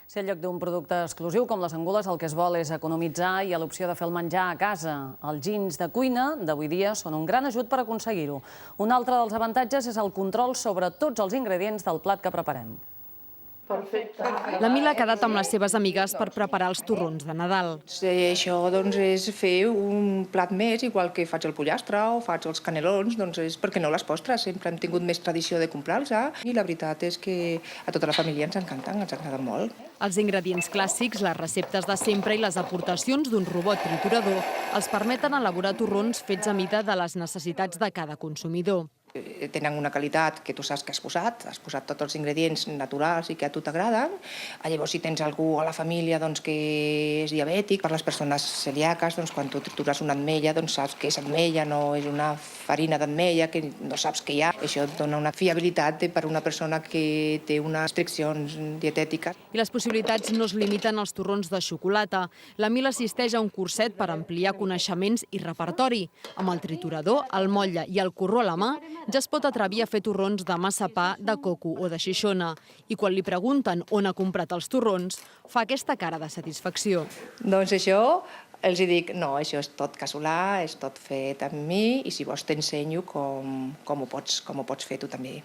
Si en lloc d'un producte exclusiu com les angules el que es vol és economitzar, hi ha l'opció de fer el menjar a casa. Els ginys de cuina d'avui dia són un gran ajut per aconseguir-ho. Un altre dels avantatges és el control sobre tots els ingredients del plat que preparem. La Mila ha quedat amb les seves amigues per preparar els torrons de Nadal. Això és fer un plat més, igual que faig el pollastre o faig els canelons, és perquè no les postres. Sempre hem tingut més tradició de comprar-los i la veritat és que a tota la família ens encanten, ens agraden molt. Els ingredients clàssics, les receptes de sempre i les aportacions d'un robot triturador els permeten elaborar torrons fets a mida de les necessitats de cada consumidor. Tenen una qualitat que tu saps que has posat tots els ingredients naturals i que a tu t'agraden. Llavors, si tens algú a la família que és diabètic, per les persones celíaques, quan tu tritures una ametlla, saps que és ametlla, no és una farina d'ametlla, que no saps què hi ha. Això et dona una fiabilitat per a una persona que té unes restriccions dietètiques. I les possibilitats no es limiten als torrons de xocolata. La Mila assisteix a un curset per ampliar coneixements i repertori. Amb el triturador, el motlle i el corró a la mà, ja es pot atrevir a fer torrons de massapà, de coco o de xixona. I quan li pregunten on ha comprat els torrons, fa aquesta cara de satisfacció. Doncs això els dic, no, això és tot casolà, és tot fet amb mi i si vols t'ensenyo com ho pots fer tu també.